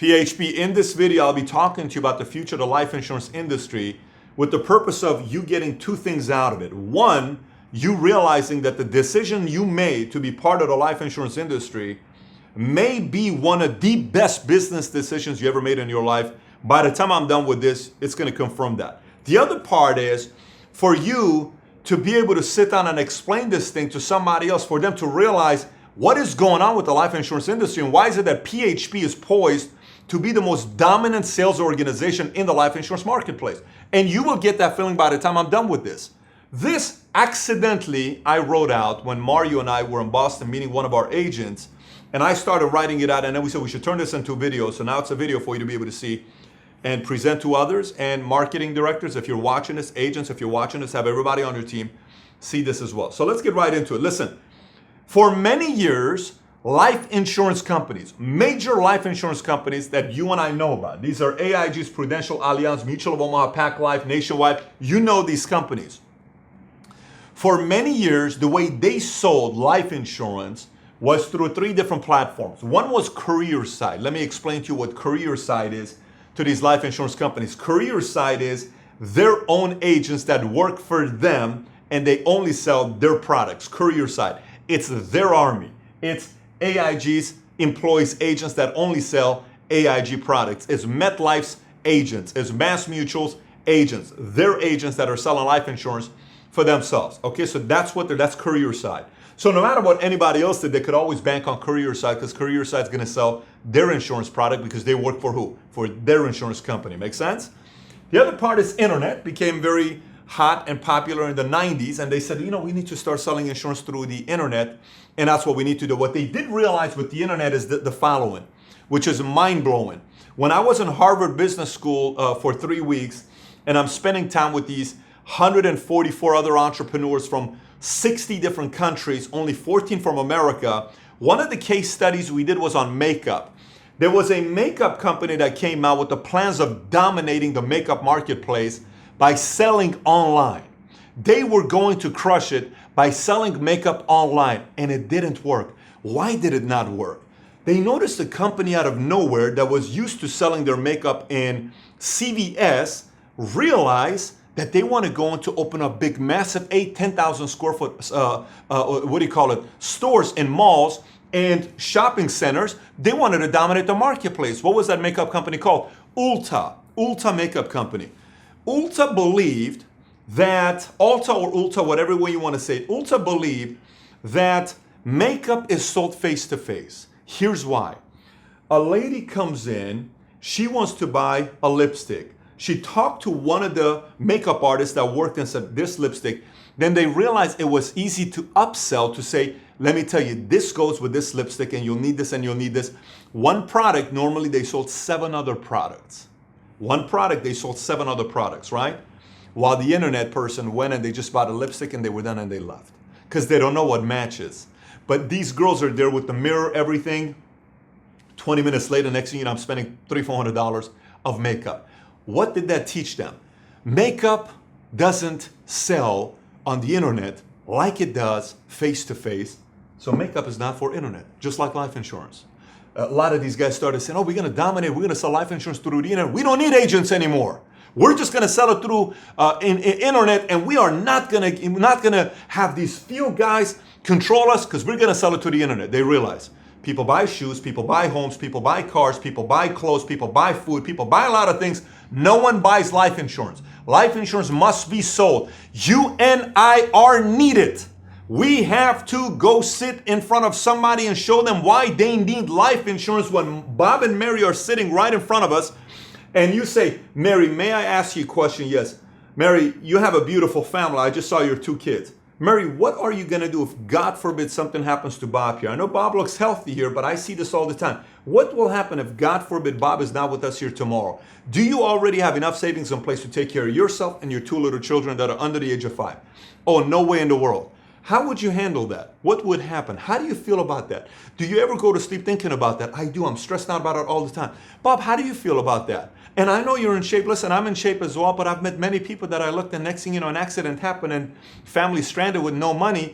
PHP, in this video, I'll be talking to you about the future of the life insurance industry with the purpose of you getting two things out of it. One, you realizing that the decision you made to be part of the life insurance industry may be one of the best business decisions you ever made in your life. By the time I'm done with this, it's going to confirm that. The other part is for you to be able to sit down and explain this thing to somebody else, for them to realize what is going on with the life insurance industry and why is it that PHP is poised to be the most dominant sales organization in the life insurance marketplace. And you will get that feeling by the time I'm done with this. This accidentally I wrote out when Mario and I were in Boston meeting one of our agents, and I started writing it out, and then we said we should turn this into a video. So now it's a video for you to be able to see and present to others, and marketing directors, if you're watching this, agents, if you're watching this, have everybody on your team see this as well. So let's get right into it. Listen, for many years, life insurance companies, major life insurance companies that you and I know about, these are AIG's, Prudential, Allianz, Mutual of Omaha, Pac Life, Nationwide, you know these companies. For many years, the way they sold life insurance was through three different platforms. One was Career Side. Let me explain to you what Career Side is to these life insurance companies. Career Side is their own agents that work for them and they only sell their products. Career Side. It's their army. It's AIG's employees, agents that only sell AIG products. It's MetLife's agents. It's MassMutual's agents. They're agents that are selling life insurance for themselves. Okay, so that's Career Side. So no matter what anybody else did, they could always bank on Career Side because Career Side's going to sell their insurance product because they work for who? For their insurance company. Make sense? The other part is internet. Became very hot and popular in the 90s, and they said, you know, we need to start selling insurance through the internet, and that's what we need to do. What they did realize with the internet is the following, which is mind-blowing. When I was in Harvard Business School for 3 weeks, and I'm spending time with these 144 other entrepreneurs from 60 different countries, only 14 from America, one of the case studies we did was on makeup. There was a makeup company that came out with the plans of dominating the makeup marketplace by selling online. They were going to crush it by selling makeup online, and it didn't work. Why did it not work? They noticed a company out of nowhere that was used to selling their makeup in CVS realized that they want to go into open up big, massive 10,000 square foot, stores in malls and shopping centers. They wanted to dominate the marketplace. What was that makeup company called? Ulta Makeup Company. Ulta believed that, Ulta, whatever way you want to say it, Ulta believed that makeup is sold face to face. Here's why. A lady comes in, she wants to buy a lipstick. She talked to one of the makeup artists that worked and said, this lipstick. Then they realized it was easy to upsell to say, let me tell you, this goes with this lipstick and you'll need this and you'll need this. One product, normally they sold 7 other products. One product, they sold 7 other products, right? While the internet person went and they just bought a lipstick and they were done and they left. Because they don't know what matches. But these girls are there with the mirror, everything. 20 minutes later, next thing you know, I'm spending $300-400 of makeup. What did that teach them? Makeup doesn't sell on the internet like it does face to face. So makeup is not for internet, just like life insurance. A lot of these guys started saying, oh, we're going to dominate. We're going to sell life insurance through the internet. We don't need agents anymore. We're just going to sell it through in internet, and we are not going to have these few guys control us because we're going to sell it to the internet. They realize people buy shoes, people buy homes, people buy cars, people buy clothes, people buy food, people buy a lot of things. No one buys life insurance. Life insurance must be sold. You and I are needed. We have to go sit in front of somebody and show them why they need life insurance when Bob and Mary are sitting right in front of us. And you say, Mary, may I ask you a question? Yes. Mary, you have a beautiful family. I just saw your 2 kids. Mary, what are you going to do if, God forbid, something happens to Bob here? I know Bob looks healthy here, but I see this all the time. What will happen if, God forbid, Bob is not with us here tomorrow? Do you already have enough savings in place to take care of yourself and your 2 little children that are under the age of 5? Oh, no way in the world. How would you handle that? What would happen? How do you feel about that? Do you ever go to sleep thinking about that? I do. I'm stressed out about it all the time. Bob, how do you feel about that? And I know you're in shape. Listen, I'm in shape as well, but I've met many people that I looked and next thing you know, an accident happened and family stranded with no money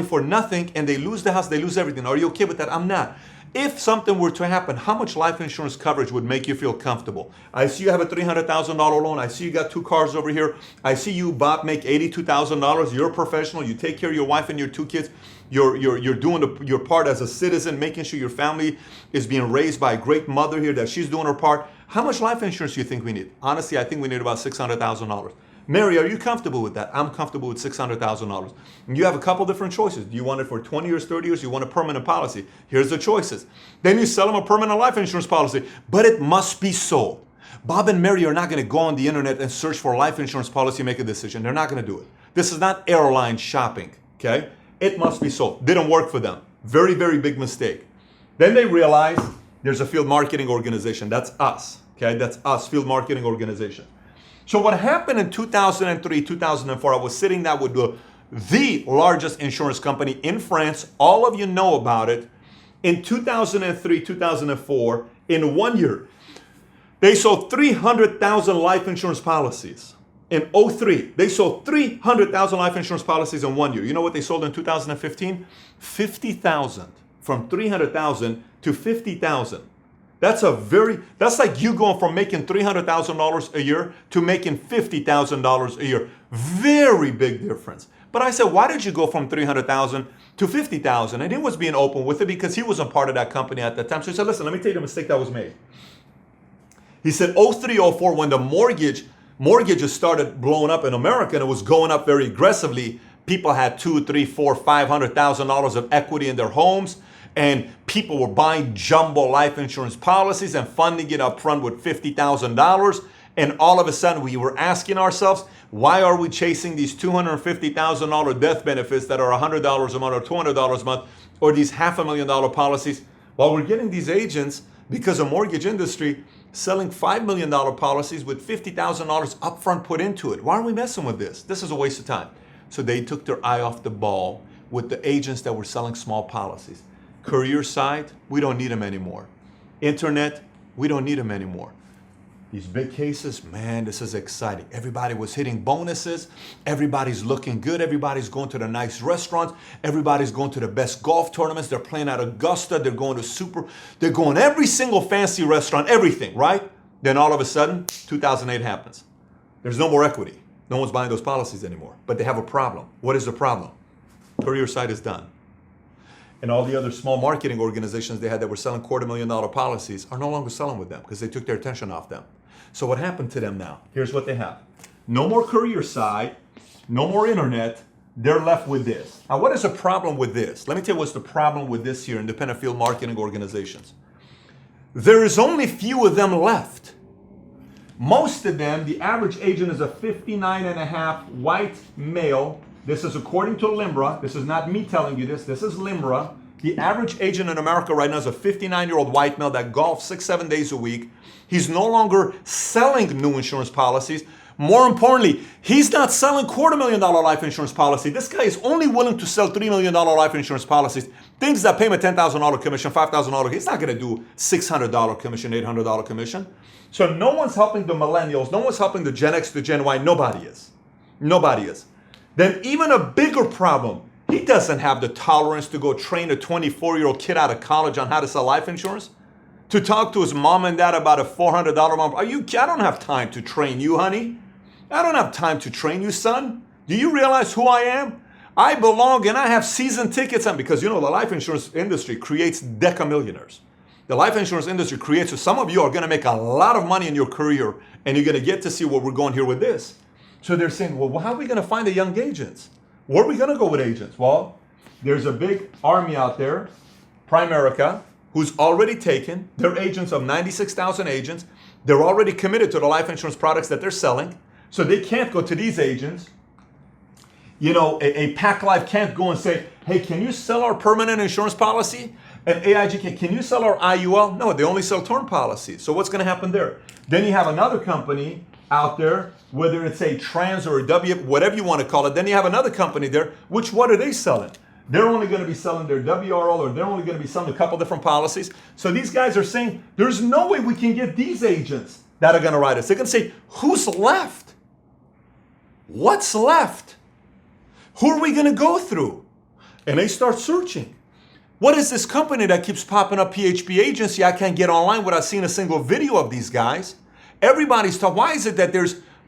for nothing, and they lose the house, they lose everything. Are you okay with that? I'm not. If something were to happen, how much life insurance coverage would make you feel comfortable? I see you have a $300,000 loan. I see you got 2 cars over here. I see you, Bob, make $82,000. You're a professional. You take care of your wife and your 2 kids. You're doing your part as a citizen, making sure your family is being raised by a great mother here, that she's doing her part. How much life insurance do you think we need? Honestly, I think we need about $600,000. Mary, are you comfortable with that? I'm comfortable with $600,000. And you have a couple different choices. Do you want it for 20 years, 30 years? You want a permanent policy? Here's the choices. Then you sell them a permanent life insurance policy, but it must be sold. Bob and Mary are not going to go on the internet and search for a life insurance policy and make a decision. They're not going to do it. This is not airline shopping, okay? It must be sold. Didn't work for them. Very, very big mistake. Then they realize there's a field marketing organization. That's us, okay? That's us, field marketing organization. So what happened in 2003, 2004, I was sitting down with the largest insurance company in France. All of you know about it. In 2003, 2004, in 1 year, they sold 300,000 life insurance policies. In 03, they sold 300,000 life insurance policies in 1 year. You know what they sold in 2015? 50,000. From 300,000 to 50,000. That's like you going from making $300,000 a year to making $50,000 a year. Very big difference. But I said, why did you go from 300,000 to 50,000? And he was being open with it because he wasn't part of that company at that time. So he said, listen, let me tell you the mistake that was made. He said, 03, 04, when the mortgages started blowing up in America and it was going up very aggressively, people had $200,000, $300,000, $400,000, $500,000 of equity in their homes. And people were buying jumbo life insurance policies and funding it up front with $50,000. And all of a sudden we were asking ourselves, why are we chasing these $250,000 death benefits that are $100 a month or $200 a month, or these $500,000 policies, while we're getting these agents, because the mortgage industry, selling $5 million policies with $50,000 upfront put into it? Why are we messing with this? This is a waste of time. So they took their eye off the ball with the agents that were selling small policies. Career side, we don't need them anymore. Internet, we don't need them anymore. These big cases, man, this is exciting. Everybody was hitting bonuses. Everybody's looking good. Everybody's going to the nice restaurants. Everybody's going to the best golf tournaments. They're playing at Augusta. They're going every single fancy restaurant, everything, right? Then all of a sudden, 2008 happens. There's no more equity. No one's buying those policies anymore. But they have a problem. What is the problem? Career side is done. And all the other small marketing organizations they had that were selling $250,000 policies are no longer selling with them because they took their attention off them. So what happened to them now? Here's what they have. No more career side, no more internet. They're left with this. Now, what is the problem with this? Let me tell you what's the problem with this here, independent field marketing organizations. There is only few of them left. Most of them, the average agent is a 59.5 white male. This is according to LIMRA. This is not me telling you this. This is LIMRA. The average agent in America right now is a 59-year-old white male that golfs 6-7 days a week. He's no longer selling new insurance policies. More importantly, he's not selling $250,000 life insurance policy. This guy is only willing to sell $3 million life insurance policies. Things that pay him a $10,000 commission, $5,000. He's not going to do $600 commission, $800 commission. So no one's helping the millennials. No one's helping the Gen X, the Gen Y. Nobody is. Nobody is. Then even a bigger problem, he doesn't have the tolerance to go train a 24-year-old kid out of college on how to sell life insurance. To talk to his mom and dad about a $400 month. I don't have time to train you, honey. I don't have time to train you, son. Do you realize who I am? I belong and I have season tickets. And because, the life insurance industry creates decamillionaires. The life insurance industry creates, so some of you are going to make a lot of money in your career and you're going to get to see where we're going here with this. So they're saying, well, how are we going to find the young agents? Where are we going to go with agents? Well, there's a big army out there, Primerica, who's already taken. They're agents of 96,000 agents. They're already committed to the life insurance products that they're selling. So they can't go to these agents. A Pac Life can't go and say, hey, can you sell our permanent insurance policy? And AIG, can you sell our IUL? No, they only sell term policies. So what's going to happen there? Then you have another company out there, whether it's a trans or a W, whatever you want to call it. Then you have another company there, which what are they selling? They're only going to be selling their WRL, or they're only going to be selling a couple different policies. So these guys are saying, there's no way we can get these agents that are going to write us. They're going to say, who's left? What's left? Who are we going to go through? And they start searching. What is this company that keeps popping up, PHP Agency? I can't get online without seeing a single video of these guys. Everybody's talking. Why is it that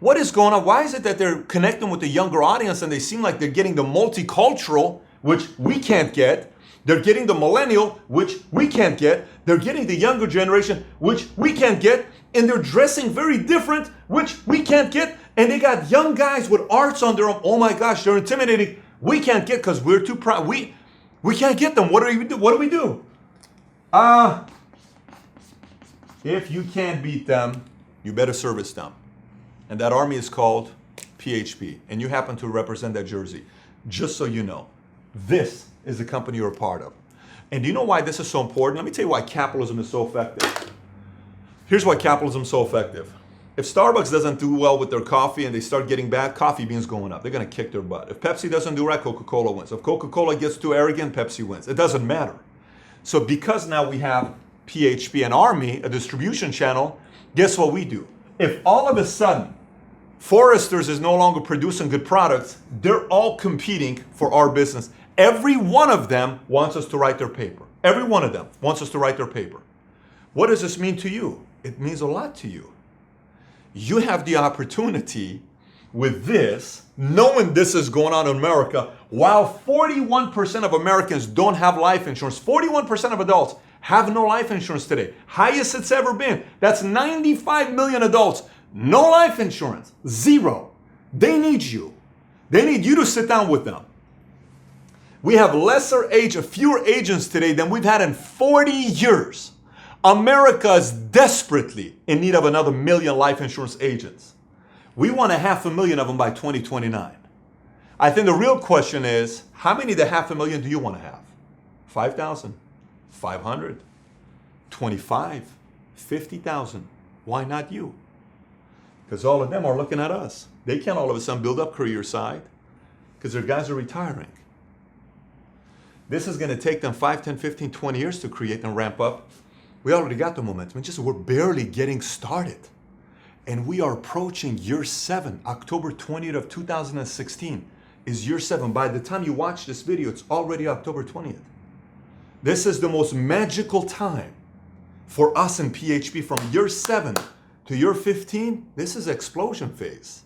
what is going on? Why is it that they're connecting with the younger audience and they seem like they're getting the multicultural, which we can't get? They're getting the millennial, which we can't get. They're getting the younger generation, which we can't get. And they're dressing very different, which we can't get. And they got young guys with arts on their own. Oh my gosh, they're intimidating. We can't get because we're too proud. We can't get them. What do we do? What do we do? If you can't beat them, you better service them. And that army is called PHP. And you happen to represent that jersey. Just so you know, this is the company you're a part of. And do you know why this is so important? Let me tell you why capitalism is so effective. Here's why capitalism is so effective. If Starbucks doesn't do well with their coffee and they start getting bad, coffee beans going up. They're going to kick their butt. If Pepsi doesn't do right, Coca-Cola wins. If Coca-Cola gets too arrogant, Pepsi wins. It doesn't matter. So because now we have PHP and Army, a distribution channel, guess what we do? If all of a sudden Foresters is no longer producing good products, they're all competing for our business. Every one of them wants us to write their paper. Every one of them wants us to write their paper. What does this mean to you? It means a lot to you. You have the opportunity with this, knowing this is going on in America, while 41% of Americans don't have life insurance. 41% of adults have no life insurance today. Highest it's ever been. That's 95 million adults. No life insurance. Zero. They need you. They need you to sit down with them. We have fewer agents today than we've had in 40 years. America is desperately in need of another million life insurance agents. We want 500,000 of them by 2029. I think the real question is, how many of the 500,000 do you want to have? 5,000, 500, 25, 50,000. Why not you? Because all of them are looking at us. They can't all of a sudden build up career side because their guys are retiring. This is going to take them 5, 10, 15, 20 years to create and ramp up. We already got the momentum. It's just we're barely getting started. And we are approaching year 7. October 20th of 2016 is year 7. By the time you watch this video, it's already October 20th. This is the most magical time for us in PHP from year 7 to year 15. This is explosion phase.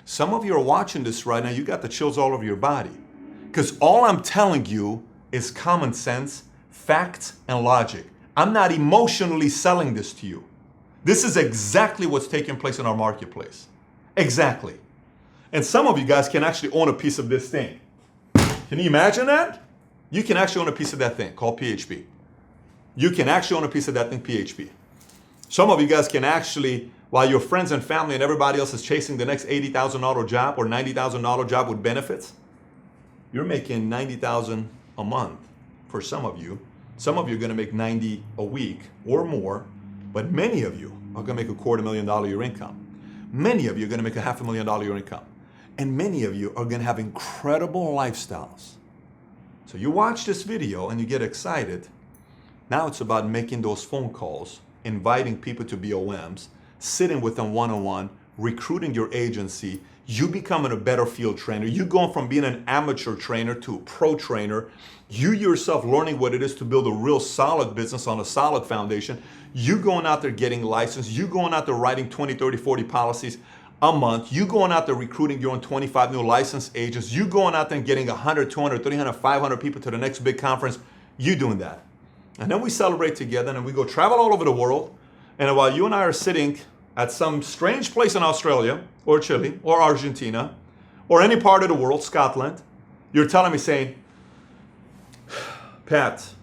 Some of you are watching this right now. You got the chills all over your body. Because all I'm telling you is common sense, facts, and logic. I'm not emotionally selling this to you. This is exactly what's taking place in our marketplace. Exactly. And some of you guys can actually own a piece of this thing. Can you imagine that? You can actually own a piece of that thing called PHP. You can actually own a piece of that thing, PHP. Some of you guys can actually, while your friends and family and everybody else is chasing the next $80,000 job or $90,000 job with benefits, you're making $90,000 a month for some of you. Some of you are going to make $90,000 a week or more, but many of you are going to make $250,000 your income. Many of you are going to make $500,000 your income. And many of you are going to have incredible lifestyles. So you watch this video and you get excited. Now it's about making those phone calls, inviting people to BOMs, sitting with them one-on-one, recruiting your agency, you becoming a better field trainer, you going from being an amateur trainer to a pro trainer, you yourself learning what it is to build a real solid business on a solid foundation, you going out there getting licensed, you going out there writing 20, 30, 40 policies a month, you going out there recruiting your own 25 new licensed agents, you going out there and getting 100, 200, 300, 500 people to the next big conference, you doing that. And then we celebrate together and we go travel all over the world. And while you and I are sitting at some strange place in Australia or Chile or Argentina or any part of the world, Scotland, you're telling me saying, Pat,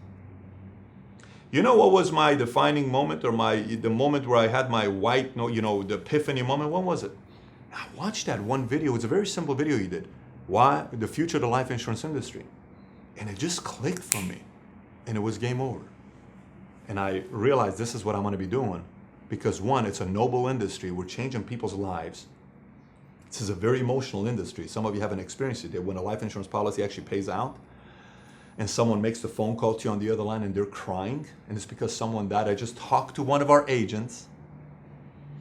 you know what was my defining moment or the moment where I had my the epiphany moment? When was it? I watched that one video. It's a very simple video you did. Why? The future of the life insurance industry. And it just clicked for me. And it was game over. And I realized this is what I'm going to be doing. Because one, it's a noble industry. We're changing people's lives. This is a very emotional industry. Some of you haven't experienced it. When a life insurance policy actually pays out and someone makes the phone call to you on the other line and they're crying, and it's because someone died. I just talked to one of our agents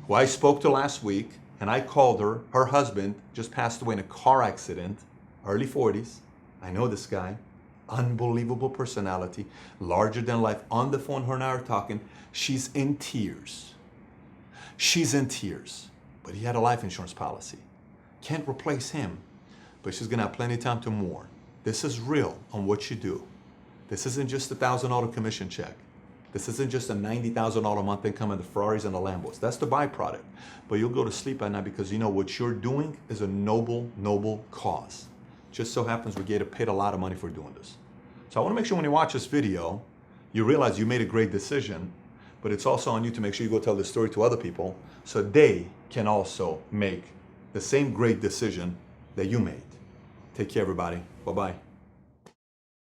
who I spoke to last week, and I called her. Her husband just passed away in a car accident, early 40s. I know this guy. unbelievable personality, larger than life. On the phone, her and I are talking. She's in tears. She's in tears. But he had a life insurance policy. Can't replace him, but she's gonna have plenty of time to mourn. This is real on what you do. This isn't just a $1,000 commission check. This isn't just a $90,000 a month income in the Ferraris and the Lambos. That's the byproduct. But you'll go to sleep at night because you know what you're doing is a noble, noble cause. Just so happens we get paid a lot of money for doing this. So I want to make sure when you watch this video, you realize you made a great decision, but it's also on you to make sure you go tell this story to other people so they can also make the same great decision that you made. Take care, everybody. Bye-bye.